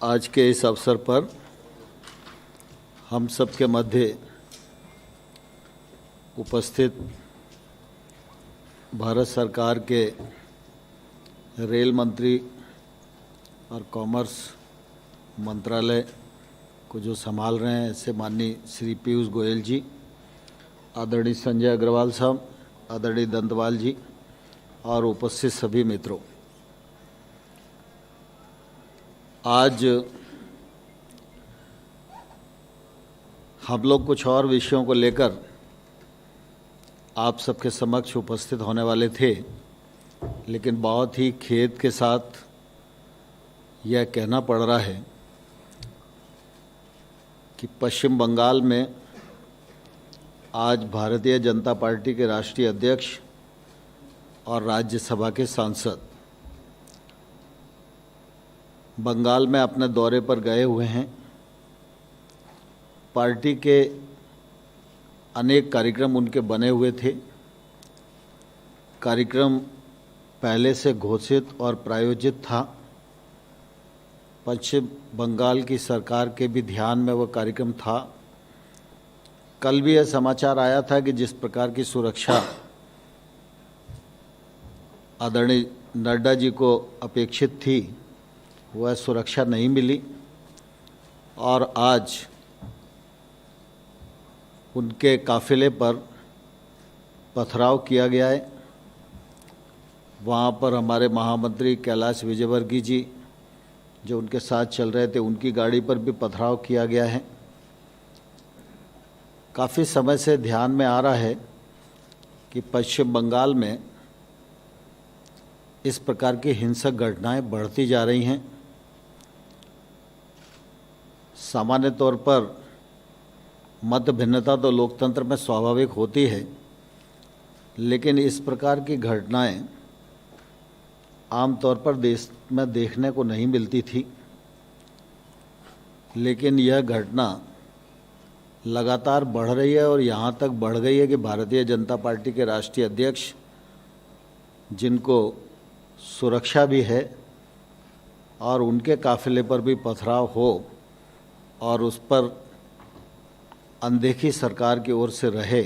आज के इस अवसर पर हम सबके मध्य उपस्थित भारत सरकार के रेल मंत्री और कॉमर्स मंत्रालय को जो संभाल रहे हैं ऐसे माननीय श्री पीयूष गोयल जी, आदरणीय संजय अग्रवाल साहब, आदरणीय दंतवाल जी और उपस्थित सभी मित्रों, आज हम लोग कुछ और विषयों को लेकर आप सबके समक्ष उपस्थित होने वाले थे, लेकिन बहुत ही खेद के साथ यह कहना पड़ रहा है कि पश्चिम बंगाल में आज भारतीय जनता पार्टी के राष्ट्रीय अध्यक्ष और राज्यसभा के सांसद बंगाल में अपने दौरे पर गए हुए हैं। पार्टी के अनेक कार्यक्रम उनके बने हुए थे। कार्यक्रम पहले से घोषित और प्रायोजित था। पश्चिम बंगाल की सरकार के भी ध्यान में वह कार्यक्रम था। कल भी यह समाचार आया था कि जिस प्रकार की सुरक्षा आदरणीय नड्डा जी को अपेक्षित थी वह सुरक्षा नहीं मिली और आज उनके काफिले पर पथराव किया गया है। वहाँ पर हमारे महामंत्री कैलाश विजयवर्गीय जी जो उनके साथ चल रहे थे, उनकी गाड़ी पर भी पथराव किया गया है। काफ़ी समय से ध्यान में आ रहा है कि पश्चिम बंगाल में इस प्रकार की हिंसक घटनाएं बढ़ती जा रही हैं। सामान्य तौर पर मत भिन्नता तो लोकतंत्र में स्वाभाविक होती है, लेकिन इस प्रकार की घटनाएं आमतौर पर देश में देखने को नहीं मिलती थी। लेकिन यह घटना लगातार बढ़ रही है और यहाँ तक बढ़ गई है कि भारतीय जनता पार्टी के राष्ट्रीय अध्यक्ष, जिनको सुरक्षा भी है और उनके काफिले पर भी पथराव हो और उस पर अनदेखी सरकार की ओर से रहे,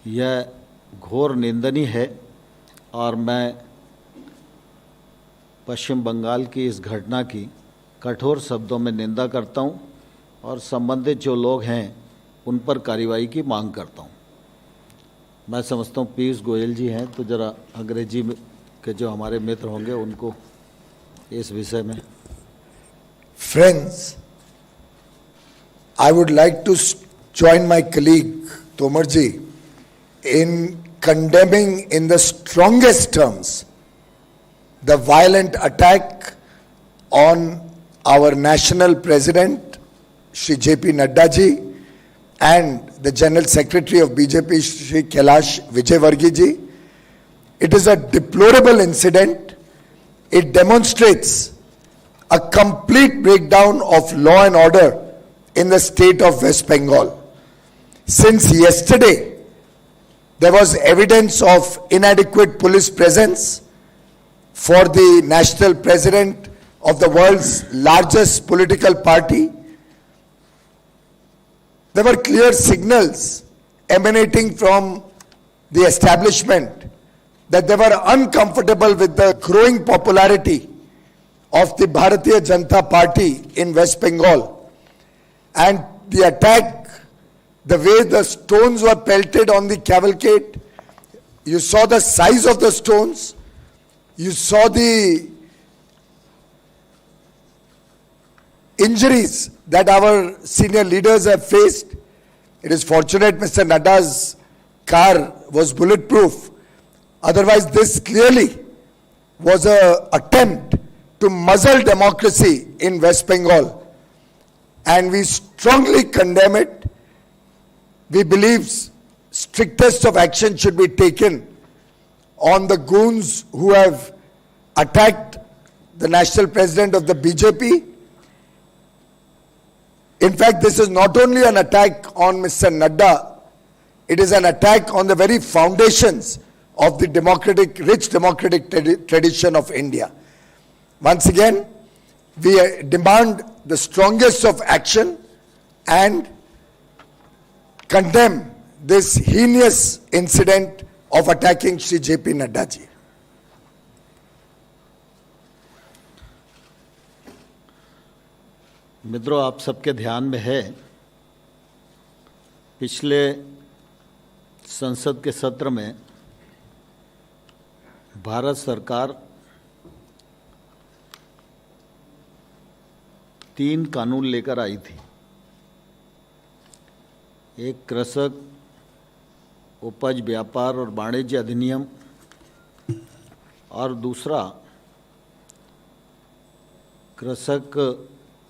यह घोर निंदनीय है। और मैं पश्चिम बंगाल की इस घटना की कठोर शब्दों में निंदा करता हूं और संबंधित जो लोग हैं उन पर कार्रवाई की मांग करता हूं। मैं समझता हूं पीयूष गोयल जी हैं, तो ज़रा अंग्रेजी के जो हमारे मित्र होंगे उनको इस विषय में। Friends, I would like to join my colleague Tomar ji in condemning in the strongest terms the violent attack on our national president Shri J.P. Nadda ji and the General Secretary of BJP Shri Kailash Vijayवर्गीय ji. It is a deplorable incident. It demonstrates a complete breakdown of law and order in the state of West Bengal. Since yesterday, there was evidence of inadequate police presence for the national president of the world's largest political party. There were clear signals emanating from the establishment that they were uncomfortable with the growing popularity of the Bharatiya Janata Party in West Bengal. And the attack, the way the stones were pelted on the cavalcade, you saw the size of the stones, you saw the injuries that our senior leaders have faced. It is fortunate Mr. Nadda's car was bulletproof. Otherwise, this clearly was an attempt to muzzle democracy in West Bengal. And we strongly condemn it. We believe strictest of action should be taken on the goons who have attacked the national president of the BJP. In fact, this is not only an attack on Mr. Nadda, it is an attack on the very foundations of the rich democratic tradition of India. Once again, We demand the strongest of action and condemn this heinous incident of attacking Shri J.P. Nadda ji. मित्रों, आप सबके ध्यान में है, पिछले संसद के सत्र में भारत सरकार 3 कानून लेकर आई थी। एक कृषक उपज व्यापार और वाणिज्य अधिनियम और दूसरा कृषक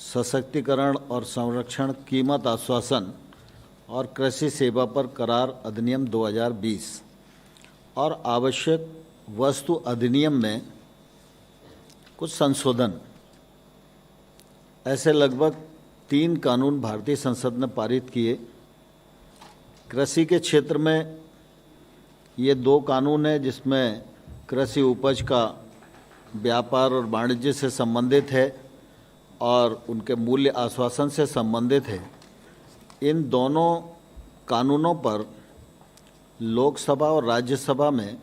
सशक्तिकरण और संरक्षण कीमत आश्वासन और कृषि सेवा पर करार अधिनियम 2020 और आवश्यक वस्तु अधिनियम में कुछ संशोधन, ऐसे लगभग 3 कानून भारतीय संसद ने पारित किए। कृषि के क्षेत्र में ये 2 कानून हैं जिसमें कृषि उपज का व्यापार और वाणिज्य से संबंधित है और उनके मूल्य आश्वासन से संबंधित है। इन दोनों कानूनों पर लोकसभा और राज्यसभा में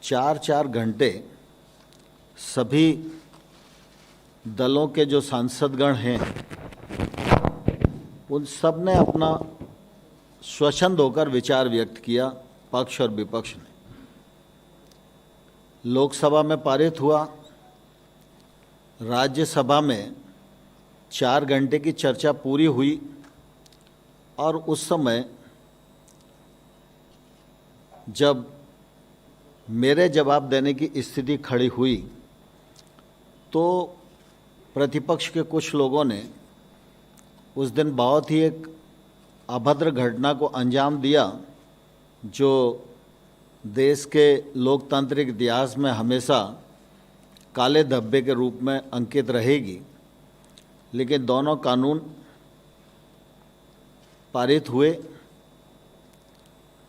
4-4 घंटे सभी दलों के जो सांसदगण हैं उन सब ने अपना स्वच्छंद होकर विचार व्यक्त किया, पक्ष और विपक्ष ने। लोकसभा में पारित हुआ, राज्यसभा में 4 घंटे की चर्चा पूरी हुई और उस समय जब मेरे जवाब देने की स्थिति खड़ी हुई तो प्रतिपक्ष के कुछ लोगों ने उस दिन बहुत ही एक अभद्र घटना को अंजाम दिया जो देश के लोकतांत्रिक इतिहास में हमेशा काले धब्बे के रूप में अंकित रहेगी। लेकिन दोनों कानून पारित हुए,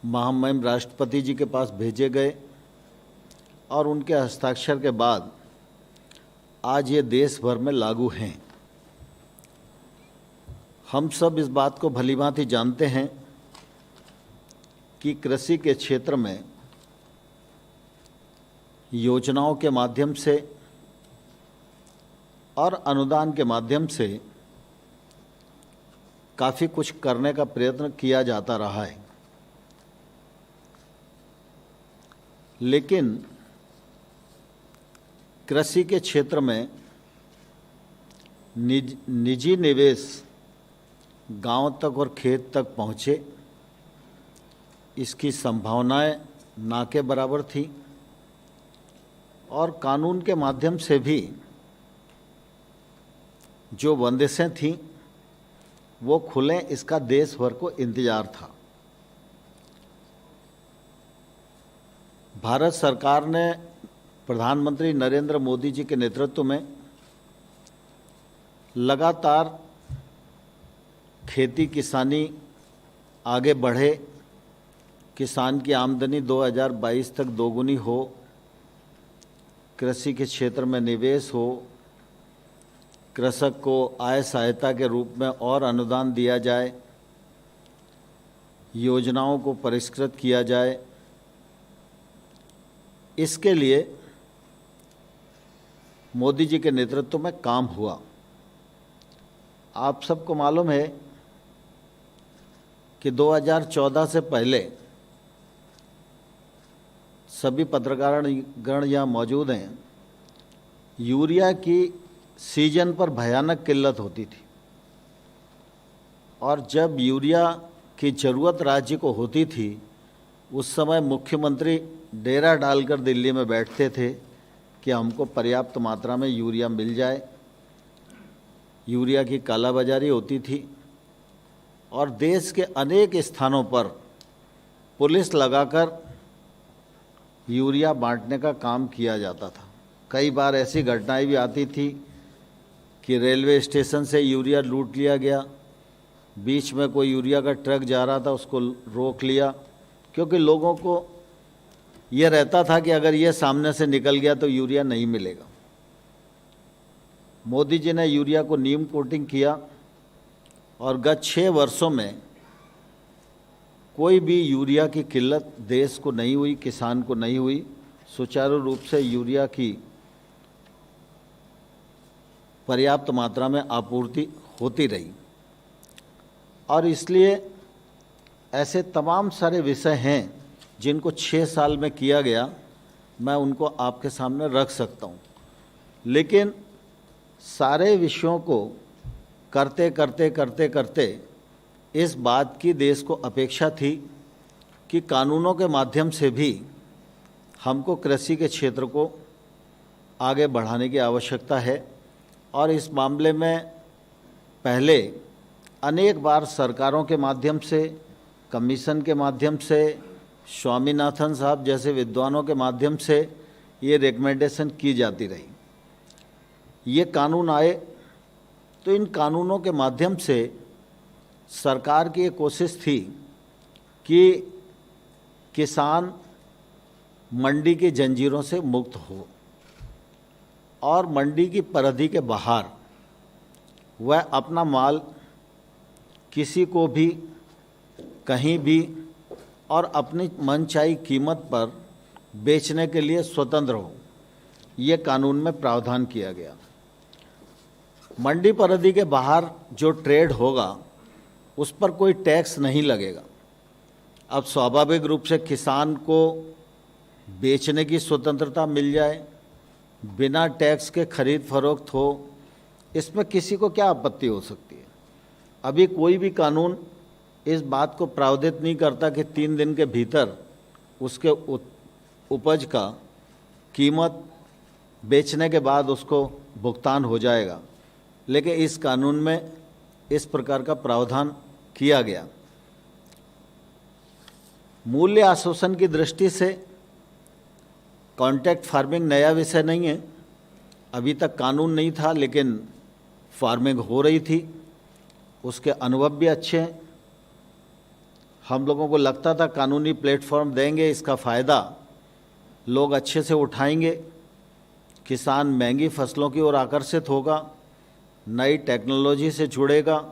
महामहिम राष्ट्रपति जी के पास भेजे गए और उनके हस्ताक्षर के बाद आज ये देश भर में लागू हैं। हम सब इस बात को भलीभांति जानते हैं कि कृषि के क्षेत्र में योजनाओं के माध्यम से और अनुदान के माध्यम से काफ़ी कुछ करने का प्रयत्न किया जाता रहा है, लेकिन कृषि के क्षेत्र में निजी निवेश गांव तक और खेत तक पहुँचे, इसकी संभावनाएं ना के बराबर थी और कानून के माध्यम से भी जो बंदिशें थीं वो खुलें, इसका देश भर को इंतजार था। भारत सरकार ने प्रधानमंत्री नरेंद्र मोदी जी के नेतृत्व में लगातार खेती किसानी आगे बढ़े, किसान की आमदनी 2022 तक दोगुनी हो, कृषि के क्षेत्र में निवेश हो, कृषक को आय सहायता के रूप में और अनुदान दिया जाए, योजनाओं को परिष्कृत किया जाए। इसके लिए मोदी जी के नेतृत्व में काम हुआ। आप सबको मालूम है कि 2014 से पहले सभी पत्रकारगण यहाँ मौजूद हैं, यूरिया की सीजन पर भयानक किल्लत होती थी और जब यूरिया की ज़रूरत राज्य को होती थी उस समय मुख्यमंत्री डेरा डालकर दिल्ली में बैठते थे कि हमको पर्याप्त मात्रा में यूरिया मिल जाए। यूरिया की कालाबाजारी होती थी और देश के अनेक स्थानों पर पुलिस लगाकर यूरिया बांटने का काम किया जाता था। कई बार ऐसी घटनाएं भी आती थी कि रेलवे स्टेशन से यूरिया लूट लिया गया, बीच में कोई यूरिया का ट्रक जा रहा था उसको रोक लिया, क्योंकि लोगों को ये रहता था कि अगर ये सामने से निकल गया तो यूरिया नहीं मिलेगा। मोदी जी ने यूरिया को नीम कोटिंग किया और गत 6 वर्षों में कोई भी यूरिया की किल्लत देश को नहीं हुई, किसान को नहीं हुई। सुचारू रूप से यूरिया की पर्याप्त मात्रा में आपूर्ति होती रही और इसलिए ऐसे तमाम सारे विषय हैं जिनको 6 साल में किया गया, मैं उनको आपके सामने रख सकता हूँ। लेकिन सारे विषयों को करते करते करते करते इस बात की देश को अपेक्षा थी कि कानूनों के माध्यम से भी हमको कृषि के क्षेत्र को आगे बढ़ाने की आवश्यकता है और इस मामले में पहले अनेक बार सरकारों के माध्यम से, कमीशन के माध्यम से, स्वामीनाथन साहब जैसे विद्वानों के माध्यम से ये रिकमेंडेशन की जाती रही। ये कानून आए तो इन कानूनों के माध्यम से सरकार की ये कोशिश थी कि किसान मंडी की जंजीरों से मुक्त हो और मंडी की परिधि के बाहर वह अपना माल किसी को भी कहीं भी और अपनी मनचाही कीमत पर बेचने के लिए स्वतंत्र हो। ये कानून में प्रावधान किया गया। मंडी परिधि के बाहर जो ट्रेड होगा उस पर कोई टैक्स नहीं लगेगा। अब स्वाभाविक रूप से किसान को बेचने की स्वतंत्रता मिल जाए, बिना टैक्स के खरीद फरोख्त हो, इसमें किसी को क्या आपत्ति हो सकती है। अभी कोई भी कानून इस बात को प्रावधानित नहीं करता कि 3 दिन के भीतर उसके उपज का कीमत बेचने के बाद उसको भुगतान हो जाएगा, लेकिन इस कानून में इस प्रकार का प्रावधान किया गया। मूल्य आश्वासन की दृष्टि से कॉन्ट्रैक्ट फार्मिंग नया विषय नहीं है, अभी तक कानून नहीं था लेकिन फार्मिंग हो रही थी, उसके अनुभव भी अच्छे हैं। हम लोगों को लगता था कानूनी प्लेटफॉर्म देंगे, इसका फ़ायदा लोग अच्छे से उठाएंगे, किसान महंगी फसलों की ओर आकर्षित होगा, नई टेक्नोलॉजी से जुड़ेगा,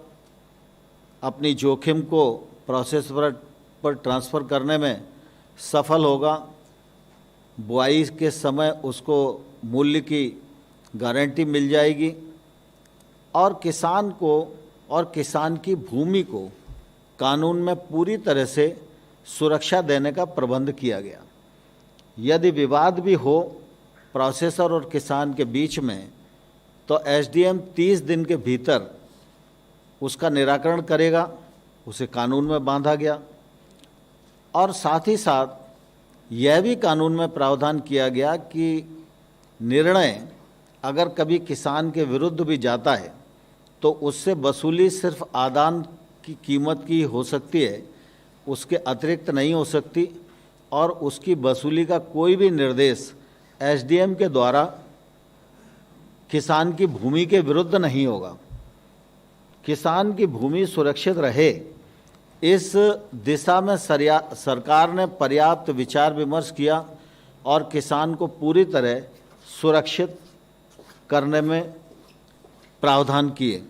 अपनी जोखिम को प्रोसेस पर ट्रांसफ़र करने में सफल होगा, बुआई के समय उसको मूल्य की गारंटी मिल जाएगी और किसान को और किसान की भूमि को कानून में पूरी तरह से सुरक्षा देने का प्रबंध किया गया। यदि विवाद भी हो प्रोसेसर और किसान के बीच में तो एसडीएम 30 दिन के भीतर उसका निराकरण करेगा, उसे कानून में बांधा गया। और साथ ही साथ यह भी कानून में प्रावधान किया गया कि निर्णय अगर कभी किसान के विरुद्ध भी जाता है तो उससे वसूली सिर्फ आदान की कीमत की हो सकती है, उसके अतिरिक्त नहीं हो सकती और उसकी वसूली का कोई भी निर्देश एसडीएम के द्वारा किसान की भूमि के विरुद्ध नहीं होगा। किसान की भूमि सुरक्षित रहे, इस दिशा में सरकार ने पर्याप्त विचार विमर्श किया और किसान को पूरी तरह सुरक्षित करने में प्रावधान किए।